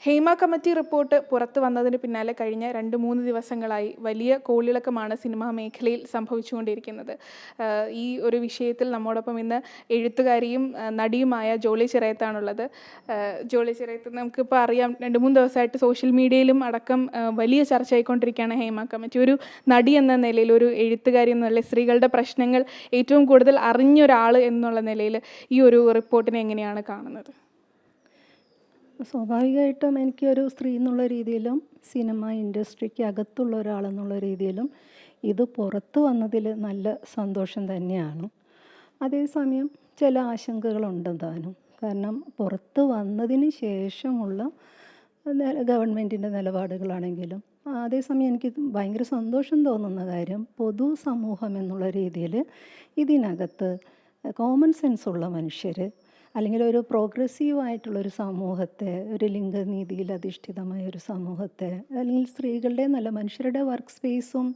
Hema committee report പുറത്തു വന്നതിന് പിന്നാലെ കഴിഞ്ഞ 2-3 ദിവസങ്ങളായി വലിയ കോളിളക്കമാണ് സിനിമാ മേഖലയിൽ സംഭവിച്ചുകൊണ്ടിരിക്കുന്നത്. ഈ ഒരു വിഷയത്തിൽ നമ്മോടൊപ്പം ഇന്ന് എഴുത്തുകാരിയും നടിയുമായ ജോളി ചിറയത്താണുള്ളത്. ജോളി ചിറയത്ത് നമുക്കിപ്പോൾ അറിയാം, 2-3 ദിവസമായിട്ട് സോഷ്യൽ മീഡിയയിലും അടക്കം വലിയ ചർച്ചയായിക്കൊണ്ടിരിക്കുകയാണ് ഹേമ കമ്മിറ്റി. ഒരു നടി എന്ന നിലയിൽ, ഒരു എഴുത്തുകാരി എന്ന നിലയിൽ, സ്ത്രീകളുടെ പ്രശ്നങ്ങൾ ഏറ്റവും കൂടുതൽ അറിഞ്ഞൊരാൾ എന്നുള്ള നിലയിൽ ഈ ഒരു റിപ്പോർട്ടിനെ എങ്ങനെയാണ് കാണുന്നത്? സ്വാഭാവികമായിട്ടും എനിക്കൊരു സ്ത്രീ എന്നുള്ള രീതിയിലും സിനിമ ഇൻഡസ്ട്രിക്ക് അകത്തുള്ള ഒരാളെന്നുള്ള രീതിയിലും ഇത് പുറത്തു വന്നതിൽ നല്ല സന്തോഷം തന്നെയാണ്. അതേസമയം ചില ആശങ്കകളുണ്ട് താനും. കാരണം പുറത്ത് വന്നതിന് ശേഷമുള്ള ഗവൺമെൻറ്റിൻ്റെ നിലപാടുകളാണെങ്കിലും, അതേസമയം എനിക്ക് ഭയങ്കര സന്തോഷം തോന്നുന്ന കാര്യം, പൊതുസമൂഹം എന്നുള്ള രീതിയിൽ ഇതിനകത്ത് കോമൺ സെൻസുള്ള മനുഷ്യർ, അല്ലെങ്കിൽ ഒരു പ്രോഗ്രസീവായിട്ടുള്ളൊരു സമൂഹത്തെ, ഒരു ലിംഗനീതിയിൽ അധിഷ്ഠിതമായ ഒരു സമൂഹത്തെ, അല്ലെങ്കിൽ സ്ത്രീകളുടെ നല്ല മനുഷ്യരുടെ വർക്ക് സ്പേസും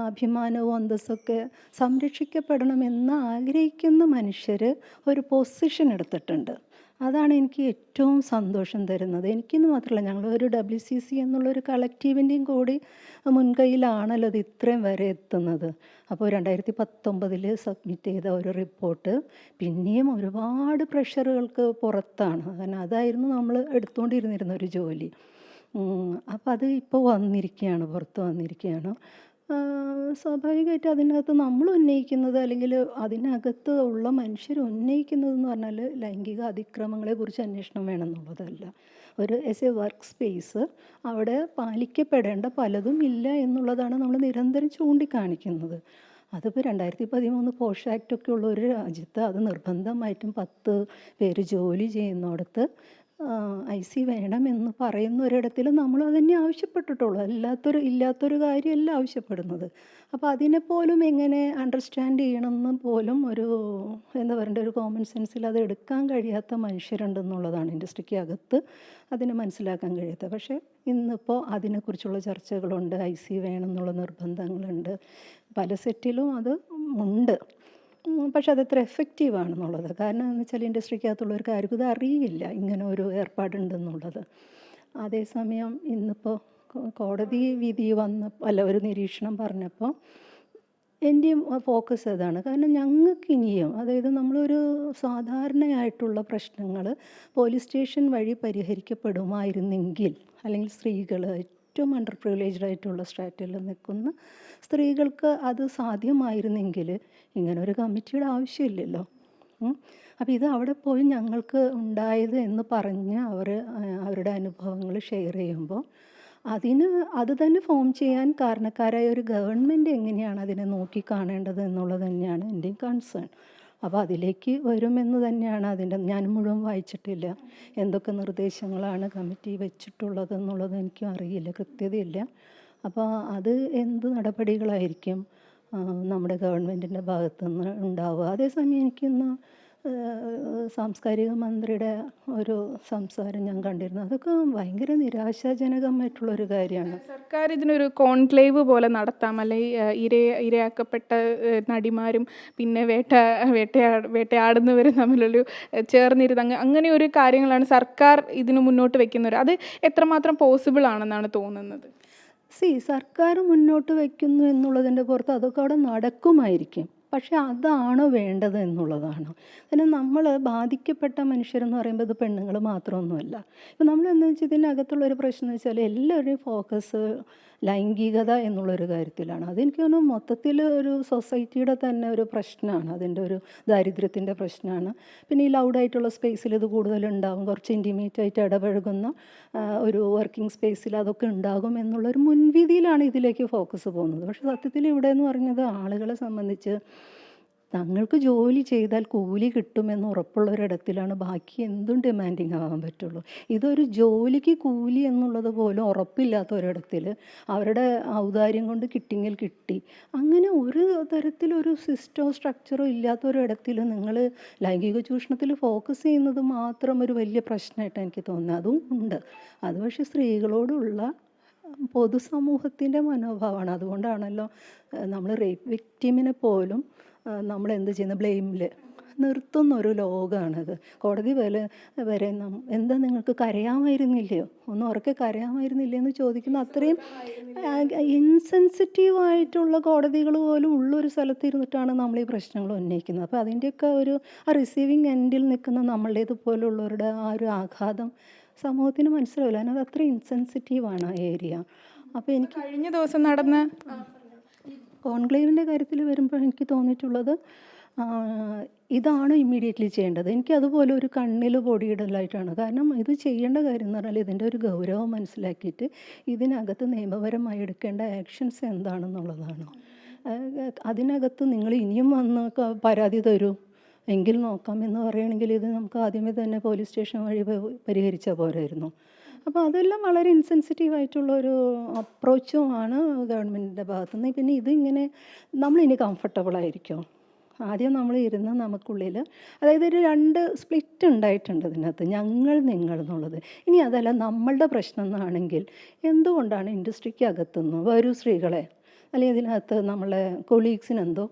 അഭിമാനവും അന്തസ്സൊക്കെ സംരക്ഷിക്കപ്പെടണമെന്ന് ആഗ്രഹിക്കുന്ന മനുഷ്യർ ഒരു പൊസിഷൻ എടുത്തിട്ടുണ്ട്. അതാണ് എനിക്ക് ഏറ്റവും സന്തോഷം തരുന്നത്. എനിക്കെന്ന് മാത്രമല്ല, ഞങ്ങളൊരു WCC എന്നുള്ളൊരു കളക്റ്റീവിൻ്റെയും കൂടി മുൻകൈയിലാണല്ലോ ഇത് ഇത്രയും വരെ എത്തുന്നത്. അപ്പോൾ 2019 സബ്മിറ്റ് ചെയ്ത ഒരു റിപ്പോർട്ട് പിന്നെയും ഒരുപാട് പ്രഷറുകൾക്ക് പുറത്താണ്. കാരണം അതായിരുന്നു നമ്മൾ എടുത്തുകൊണ്ടിരുന്നിരുന്ന ഒരു ജോലി. അപ്പോൾ അത് ഇപ്പോൾ വന്നിരിക്കുകയാണ്, പുറത്ത് വന്നിരിക്കുകയാണ്. സ്വാഭാവികമായിട്ട് അതിനകത്ത് നമ്മൾ ഉന്നയിക്കുന്നത്, അല്ലെങ്കിൽ അതിനകത്ത് ഉള്ള മനുഷ്യർ ഉന്നയിക്കുന്നതെന്ന് പറഞ്ഞാൽ ലൈംഗിക അതിക്രമങ്ങളെക്കുറിച്ച് അന്വേഷണം വേണമെന്നുള്ളതല്ല. ഒരു എ വർക്ക് സ്പേസ് അവിടെ പാലിക്കപ്പെടേണ്ട പലതും ഇല്ല എന്നുള്ളതാണ് നമ്മൾ നിരന്തരം ചൂണ്ടിക്കാണിക്കുന്നത്. അതിപ്പോൾ 2013 പോഷ് ആക്റ്റൊക്കെ ഉള്ള ഒരു രാജ്യത്ത് അത് നിർബന്ധമായിട്ടും 10 പേര് ജോലി ചെയ്യുന്നിടത്ത് IC വേണമെന്ന് പറയുന്ന ഒരിടത്തിൽ നമ്മൾ അതന്നെ ആവശ്യപ്പെട്ടിട്ടുള്ളൂ. ഇല്ലാത്തൊരു കാര്യമല്ല ആവശ്യപ്പെടുന്നത്. അപ്പോൾ അതിനെപ്പോലും എങ്ങനെ അണ്ടർസ്റ്റാൻഡ് ചെയ്യണമെന്ന് പോലും എന്താ പറയണ്ട, ഒരു കോമൺ സെൻസിൽ അത് എടുക്കാൻ കഴിയാത്ത മനുഷ്യരുണ്ടെന്നുള്ളതാണ് ഇൻഡസ്ട്രിക്ക് അകത്ത് അതിനെ മനസ്സിലാക്കാൻ കഴിയാത്ത. പക്ഷേ ഇന്നിപ്പോൾ അതിനെക്കുറിച്ചുള്ള ചർച്ചകളുണ്ട്, IC വേണമെന്നുള്ള നിർബന്ധങ്ങളുണ്ട്, പല സെറ്റിലും അത് ഉണ്ട്. പക്ഷെ അതെത്ര എഫക്റ്റീവാണെന്നുള്ളത്, കാരണം എന്ന് വെച്ചാൽ ഇൻഡസ്ട്രിക്കകത്തുള്ളവർക്ക് ആർക്കും ഇത് അറിയില്ല ഇങ്ങനെ ഒരു ഏർപ്പാടുണ്ടെന്നുള്ളത്. അതേസമയം ഇന്നിപ്പോൾ കോടതി വിധി ഒരു നിരീക്ഷണം പറഞ്ഞപ്പോൾ എൻ്റെയും ഫോക്കസ് അതാണ്. കാരണം ഞങ്ങൾക്ക് ഇനിയും, അതായത് നമ്മളൊരു സാധാരണയായിട്ടുള്ള പ്രശ്നങ്ങൾ പോലീസ് സ്റ്റേഷൻ വഴി പരിഹരിക്കപ്പെടുമായിരുന്നെങ്കിൽ, അല്ലെങ്കിൽ സ്ത്രീകൾ, ഏറ്റവും അണ്ടർ പ്രിവിലേജ്ഡ് ആയിട്ടുള്ള സ്ട്രാറ്റയിൽ നിൽക്കുന്ന സ്ത്രീകൾക്ക് അത് സാധ്യമായിരുന്നെങ്കിൽ ഇങ്ങനൊരു കമ്മിറ്റിയുടെ ആവശ്യമില്ലല്ലോ. അപ്പോൾ ഇത് അവിടെ പോയി ഞങ്ങൾക്ക് ഉണ്ടായത് എന്ന് പറഞ്ഞ് അവരുടെ അനുഭവങ്ങൾ ഷെയർ ചെയ്യുമ്പോൾ അത് തന്നെ ഫോം ചെയ്യാൻ കാരണക്കാരായ ഒരു ഗവൺമെൻറ് എങ്ങനെയാണ് അതിനെ നോക്കിക്കാണേണ്ടത് എന്നുള്ളത് തന്നെയാണ് എൻ്റെയും കൺസേൺ. അപ്പോൾ അതിലേക്ക് വരുമെന്ന് തന്നെയാണ് ഞാൻ മുഴുവൻ വായിച്ചിട്ടില്ല. എന്തൊക്കെ നിർദ്ദേശങ്ങളാണ് കമ്മിറ്റി വെച്ചിട്ടുള്ളത് എന്നുള്ളത് എനിക്കും അറിയില്ല, കൃത്യതയില്ല. അപ്പോൾ അത് എന്ത് നടപടികളായിരിക്കും നമ്മുടെ ഗവൺമെൻറ്റിൻ്റെ ഭാഗത്തുനിന്ന് ഉണ്ടാവുക. അതേസമയം എനിക്കിന്ന് സാംസ്കാരിക മന്ത്രിയുടെ ഒരു സംസാരം ഞാൻ കണ്ടിരുന്നു. അതൊക്കെ ഭയങ്കര നിരാശാജനകമായിട്ടുള്ളൊരു കാര്യമാണ്. സർക്കാർ ഇതിനൊരു കോൺക്ലേവ് പോലെ നടത്താം, അല്ലെങ്കിൽ ഇരയാക്കപ്പെട്ട നടിമാരും പിന്നെ വേട്ടയാടുന്നവരും തമ്മിലൊരു ചേർന്നിരുന്ന് അങ്ങനെ ഒരു കാര്യങ്ങളാണ് സർക്കാർ ഇതിന് മുന്നോട്ട് വയ്ക്കുന്നവർ. അത് എത്രമാത്രം പോസിബിൾ ആണെന്നാണ് തോന്നുന്നത്? സർക്കാർ മുന്നോട്ട് വയ്ക്കുന്നു എന്നുള്ളതിൻ്റെ പുറത്ത് അതൊക്കെ അവിടെ നടക്കുമായിരിക്കും. പക്ഷെ അതാണോ വേണ്ടത് എന്നുള്ളതാണ്. കാരണം നമ്മൾ ബാധിക്കപ്പെട്ട മനുഷ്യരെന്ന് പറയുമ്പോൾ ഇത് പെണ്ണുങ്ങൾ മാത്രമൊന്നുമല്ല. ഇപ്പം നമ്മൾ എന്താ വെച്ചാൽ ഇതിനകത്തുള്ളൊരു പ്രശ്നം എന്ന് വെച്ചാൽ എല്ലാവരുടെയും ഫോക്കസ് ലൈംഗികത എന്നുള്ളൊരു കാര്യത്തിലാണ്. അതെനിക്ക് തോന്നുന്നു മൊത്തത്തിൽ ഒരു സൊസൈറ്റിയുടെ തന്നെ ഒരു പ്രശ്നമാണ്, അതിൻ്റെ ഒരു ദാരിദ്ര്യത്തിൻ്റെ പ്രശ്നമാണ്. പിന്നെ ഈ ലൗഡായിട്ടുള്ള സ്പേസിൽ ഇത് കൂടുതലുണ്ടാകും, കുറച്ച് ഇൻറ്റിമേറ്റായിട്ട് ഇടപഴകുന്ന ഒരു വർക്കിംഗ് സ്പേസിൽ അതൊക്കെ ഉണ്ടാകും എന്നുള്ളൊരു മുൻവിധിയിലാണ് ഇതിലേക്ക് ഫോക്കസ് പോകുന്നത്. പക്ഷേ സത്യത്തിൽ ഇവിടെ എന്ന് പറഞ്ഞത് ആളുകളെ സംബന്ധിച്ച് തങ്ങൾക്ക് ജോലി ചെയ്താൽ കൂലി കിട്ടുമെന്ന് ഉറപ്പുള്ളൊരിടത്തിലാണ് ബാക്കി എന്തും ഡിമാൻഡിങ് ആവാൻ പറ്റുള്ളൂ. ഇതൊരു ജോലിക്ക് കൂലി എന്നുള്ളത് പോലും ഉറപ്പില്ലാത്ത ഒരിടത്തിൽ അവരുടെ ഔദാര്യം കൊണ്ട് കിട്ടിയെങ്കിൽ കിട്ടി, അങ്ങനെ ഒരു തരത്തിലൊരു സിസ്റ്റമോ സ്ട്രക്ചറോ ഇല്ലാത്തൊരിടത്തിൽ നിങ്ങൾ ലൈംഗിക ചൂഷണത്തിൽ ഫോക്കസ് ചെയ്യുന്നത് മാത്രം ഒരു വലിയ പ്രശ്നമായിട്ട് എനിക്ക് തോന്നുന്നത്. അതും ഉണ്ട്. അത് പക്ഷേ സ്ത്രീകളോടുള്ള പൊതുസമൂഹത്തിൻ്റെ മനോഭാവമാണ്. അതുകൊണ്ടാണല്ലോ നമ്മൾ റേപ്പ് വിക്റ്റിമിനെ പോലും നമ്മൾ എന്ത് ചെയ്യുന്ന ബ്ലെയിമിൽ നിർത്തുന്ന ഒരു ലോകമാണിത്. കോടതി വരെ എന്താ നിങ്ങൾക്ക് കരയാമായിരുന്നില്ലയോ, ഒന്ന് ഉറക്കെ കരയാമായിരുന്നില്ലേ എന്ന് ചോദിക്കുന്ന അത്രയും ഇൻസെൻസിറ്റീവായിട്ടുള്ള കോടതികൾ പോലും ഉള്ളൊരു സ്ഥലത്ത് ഇരുന്നിട്ടാണ് നമ്മൾ ഈ പ്രശ്നങ്ങൾ ഉന്നയിക്കുന്നത്. അപ്പോൾ അതിൻ്റെയൊക്കെ ഒരു റിസീവിങ് എൻഡിൽ നിൽക്കുന്ന നമ്മളുടേതുപോലുള്ളവരുടെ ആ ഒരു ആഘാതം സമൂഹത്തിന് മനസ്സിലാവില്ല. അതിനത് അത്ര ഇൻസെൻസിറ്റീവാണ് ആ ഏരിയ. അപ്പോൾ എനിക്ക് കഴിഞ്ഞ ദിവസം നടന്ന കോൺക്ലേവിൻ്റെ കാര്യത്തിൽ വരുമ്പോൾ എനിക്ക് തോന്നിയിട്ടുള്ളത് ഇതാണ് ഇമ്മീഡിയറ്റ്ലി ചെയ്യേണ്ടത്. എനിക്കതുപോലെ ഒരു കണ്ണിൽ പൊടിയിടലായിട്ടാണ്. കാരണം ഇത് ചെയ്യേണ്ട കാര്യം എന്ന് പറഞ്ഞാൽ ഇതിൻ്റെ ഒരു ഗൗരവം മനസ്സിലാക്കിയിട്ട് ഇതിനകത്ത് നിയമപരമായി എടുക്കേണ്ട ആക്ഷൻസ് എന്താണെന്നുള്ളതാണ്. അതിനകത്ത് നിങ്ങൾ ഇനിയും വന്ന് പരാതി തരൂ എങ്കിൽ നോക്കാം എന്ന് പറയുകയാണെങ്കിൽ ഇത് നമുക്ക് ആദ്യമേ തന്നെ പോലീസ് സ്റ്റേഷൻ വഴി പരിഹരിച്ചാൽ പോരായിരുന്നു. അപ്പോൾ അതെല്ലാം വളരെ ഇൻസെൻസിറ്റീവായിട്ടുള്ളൊരു അപ്രോച്ചുമാണ് ഗവൺമെൻറ്റിൻ്റെ ഭാഗത്തുനിന്ന്. പിന്നെ ഇതിങ്ങനെ നമ്മളിനി കംഫർട്ടബിളായിരിക്കും. ആദ്യം നമ്മൾ ഇരുന്ന് നമുക്കുള്ളിൽ, അതായത് ഒരു 2 സ്പ്ലിറ്റ് ഉണ്ടായിട്ടുണ്ട് ഇതിനകത്ത്, ഞങ്ങൾ നിങ്ങൾ എന്നുള്ളത്. ഇനി അതല്ല നമ്മളുടെ പ്രശ്നം എന്നാണെങ്കിൽ എന്തുകൊണ്ടാണ് ഇൻഡസ്ട്രിക്ക് അകത്തുനിന്ന് വരൂ സ്ത്രീകളെ, അല്ലെങ്കിൽ ഇതിനകത്ത് നമ്മളെ കൊളീഗ്സിനെന്തോ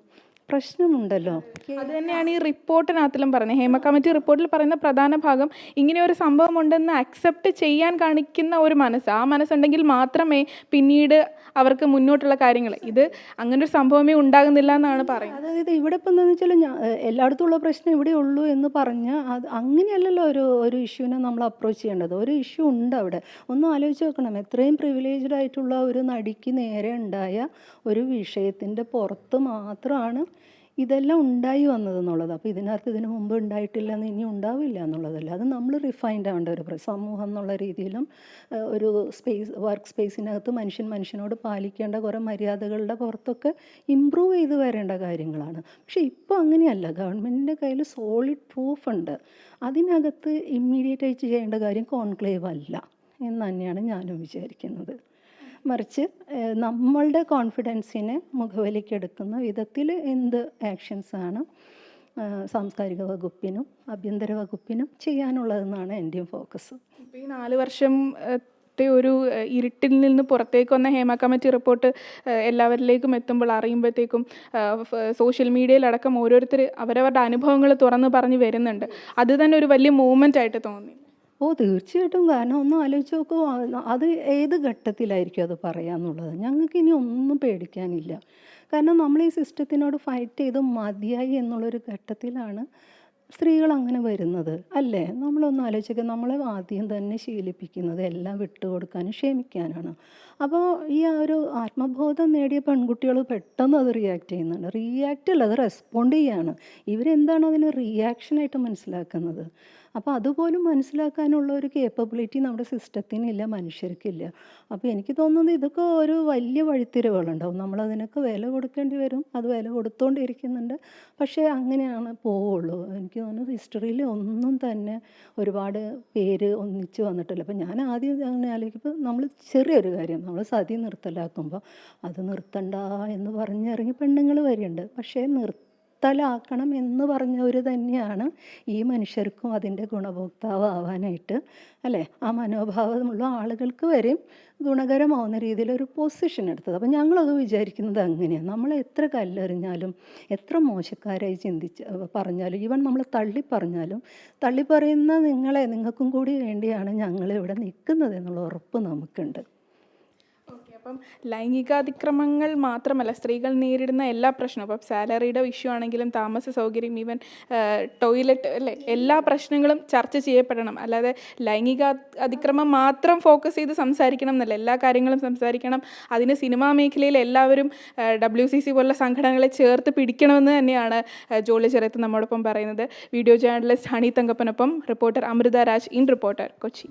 പ്രശ്നമുണ്ടല്ലോ. അത് തന്നെയാണ് ഈ റിപ്പോർട്ടിനകത്തിലും പറയുന്നത്. ഹേമ കമ്മിറ്റി റിപ്പോർട്ടിൽ പറയുന്ന പ്രധാന ഭാഗം ഇങ്ങനെ ഒരു സംഭവം ഉണ്ടെന്ന് അക്സെപ്റ്റ് ചെയ്യാൻ കാണിക്കുന്ന ഒരു മനസ്സ്. ആ മനസ്സുണ്ടെങ്കിൽ മാത്രമേ പിന്നീട് അവർക്ക് മുന്നോട്ടുള്ള കാര്യങ്ങൾ, ഇത് അങ്ങനെ ഒരു സംഭവമേ ഉണ്ടാകുന്നില്ല എന്നാണ് പറയുന്നത്. അതായത് ഇവിടെ ഇപ്പം എന്താണെന്ന് വെച്ചാൽ എല്ലായിടത്തും ഉള്ള പ്രശ്നം ഇവിടെ ഉള്ളൂ എന്ന് പറഞ്ഞാൽ അത് അങ്ങനെയല്ലല്ലോ ഒരു ഇഷ്യൂവിനെ നമ്മൾ അപ്രോച്ച് ചെയ്യേണ്ടത്. ഒരു ഇഷ്യൂ ഉണ്ട് അവിടെ. ഒന്ന് ആലോചിച്ച് നോക്കണം, എത്രയും പ്രിവിലേജ്ഡ് ആയിട്ടുള്ള ഒരു നടിക്ക് നേരെ ഉണ്ടായ ഒരു വിഷയത്തിൻ്റെ പുറത്ത് മാത്രമാണ് ഇതെല്ലാം ഉണ്ടായി വന്നതെന്നുള്ളത്. അപ്പോൾ ഇതിനകത്ത് ഇതിനു മുമ്പ് ഉണ്ടായിട്ടില്ല എന്ന് ഇനി ഉണ്ടാവില്ല എന്നുള്ളതല്ല. അത് നമ്മൾ റിഫൈൻഡ് ആവേണ്ട ഒരു സമൂഹം എന്നുള്ള രീതിയിലും ഒരു വർക്ക് സ്പേസിനകത്ത് മനുഷ്യനോട് പാലിക്കേണ്ട കുറേ മര്യാദകളുടെ പുറത്തൊക്കെ ഇമ്പ്രൂവ് ചെയ്ത് വരേണ്ട കാര്യങ്ങളാണ്. പക്ഷേ ഇപ്പോൾ അങ്ങനെയല്ല. ഗവൺമെൻറ്റിൻ്റെ കയ്യിൽ സോളിഡ് പ്രൂഫ് ഉണ്ട്. അതിനകത്ത് ഇമ്മീഡിയറ്റ് ആയിട്ട് ചെയ്യേണ്ട കാര്യം കോൺക്ലേവ് അല്ല എന്ന് തന്നെയാണ് ഞാനും വിചാരിക്കുന്നത്. മറിച്ച് നമ്മളുടെ കോൺഫിഡൻസിനെ മുഖവിലയ്ക്കെടുക്കുന്ന വിധത്തിൽ എന്ത് ആക്ഷൻസാണ് സാംസ്കാരിക വകുപ്പിനും ആഭ്യന്തര വകുപ്പിനും ചെയ്യാനുള്ളതെന്നാണ് എൻ്റെയും ഫോക്കസ്. ഇപ്പോൾ ഈ 4 വർഷത്തെ ഒരു ഇരുട്ടിൽ നിന്ന് പുറത്തേക്ക് വന്ന ഹേമ കമ്മിറ്റി റിപ്പോർട്ട് എല്ലാവരിലേക്കും എത്തുമ്പോൾ അറിയുമ്പോഴത്തേക്കും സോഷ്യൽ മീഡിയയിലടക്കം ഓരോരുത്തർ അവരവരുടെ അനുഭവങ്ങൾ തുറന്ന് പറഞ്ഞ് വരുന്നുണ്ട്. അത് തന്നെ ഒരു വലിയ മൂവ്മെൻ്റ് ആയിട്ട് തോന്നി. തീർച്ചയായിട്ടും. കാരണം ഒന്ന് ആലോചിച്ച് നോക്കൂ, അത് ഏത് ഘട്ടത്തിലായിരിക്കും അത് പറയാന്നുള്ളത്. ഞങ്ങൾക്ക് ഇനി ഒന്നും പേടിക്കാനില്ല. കാരണം നമ്മൾ ഈ സിസ്റ്റത്തിനോട് ഫൈറ്റ് ചെയ്ത് മതിയായി എന്നുള്ളൊരു ഘട്ടത്തിലാണ് സ്ത്രീകൾ അങ്ങനെ വരുന്നത്, അല്ലേ? നമ്മളൊന്ന് ആലോചിക്കുക, നമ്മളെ ആദ്യം തന്നെ ശീലിപ്പിക്കുന്നത് എല്ലാം വിട്ടുകൊടുക്കാനും ക്ഷമിക്കാനാണ്. അപ്പോൾ ഈ ഒരു ആത്മബോധം നേടിയ പെൺകുട്ടികൾ പെട്ടെന്ന് അത് റിയാക്ട് ചെയ്യുന്നുണ്ട്. റിയാക്റ്റ് അല്ല, അത് റെസ്പോണ്ട് ചെയ്യാണ്. ഇവരെന്താണ് അതിന് റിയാക്ഷനായിട്ട് മനസ്സിലാക്കുന്നത്. അപ്പോൾ അതുപോലും മനസ്സിലാക്കാനുള്ള ഒരു കേപ്പബിലിറ്റി നമ്മുടെ സിസ്റ്റത്തിനില്ല, മനുഷ്യർക്കില്ല. അപ്പോൾ എനിക്ക് തോന്നുന്നത് ഇതൊക്കെ ഒരു വലിയ വഴിത്തിരിവുകളുണ്ടാവും. നമ്മളതിനൊക്കെ വില കൊടുക്കേണ്ടി വരും. അത് വില കൊടുത്തുകൊണ്ടിരിക്കുന്നുണ്ട്. പക്ഷേ അങ്ങനെയാണ് പോവുള്ളൂ. എനിക്ക് തോന്നുന്നു ഹിസ്റ്ററിയിൽ ഒന്നും തന്നെ ഒരുപാട് പേര് ഒന്നിച്ച് വന്നിട്ടില്ല. അപ്പോൾ ഞാൻ ആദ്യം അങ്ങനെ ആലോചിക്കുമ്പോൾ നമ്മൾ ചെറിയൊരു കാര്യം, നമ്മൾ സതി നിർത്തലാക്കുമ്പോൾ അത് നിർത്തണ്ട എന്ന് പറഞ്ഞിറങ്ങി പെണ്ണുങ്ങൾ വരുന്നുണ്ട്. പക്ഷേ നിർത്തലാക്കണം എന്ന് പറഞ്ഞവർ തന്നെയാണ് ഈ മനുഷ്യർക്കും അതിൻ്റെ ഗുണഭോക്താവാനായിട്ട്, അല്ലേ, ആ മനോഭാവമുള്ള ആളുകൾക്ക് വരെയും ഗുണകരമാവുന്ന രീതിയിലൊരു പൊസിഷൻ എടുത്തത്. അപ്പോൾ ഞങ്ങളത് വിചാരിക്കുന്നത് അങ്ങനെയാണ്. നമ്മൾ എത്ര കല്ലെറിഞ്ഞാലും എത്ര മോശക്കാരായി പറഞ്ഞാലും, ഈവൻ നമ്മൾ തള്ളിപ്പറഞ്ഞാലും, തള്ളിപ്പറയുന്ന നിങ്ങൾക്കും കൂടി വേണ്ടിയാണ് ഞങ്ങളിവിടെ നിൽക്കുന്നത് എന്നുള്ള ഉറപ്പ് നമുക്കുണ്ട്. അപ്പം ലൈംഗികാതിക്രമങ്ങൾ മാത്രമല്ല, സ്ത്രീകൾ നേരിടുന്ന എല്ലാ പ്രശ്നവും, അപ്പം സാലറിയുടെ ഇഷ്യൂ ആണെങ്കിലും താമസ സൗകര്യം, ഈവൻ ടോയ്ലറ്റ്, അല്ലേ, എല്ലാ പ്രശ്നങ്ങളും ചർച്ച ചെയ്യപ്പെടണം. അല്ലാതെ അതിക്രമം മാത്രം ഫോക്കസ് ചെയ്ത് സംസാരിക്കണം എന്നല്ല, എല്ലാ കാര്യങ്ങളും സംസാരിക്കണം. അതിന് സിനിമാ മേഖലയിൽ എല്ലാവരും WCC പോലുള്ള സംഘടനകളെ ചേർത്ത് പിടിക്കണമെന്ന് തന്നെയാണ് ജോളി ചെറിയത്ത് നമ്മോടൊപ്പം പറയുന്നത്. വീഡിയോ ജേർണലിസ്റ്റ് ഹണി തങ്കപ്പനൊപ്പം reporter Amrita Raj, in reporter, Kochi.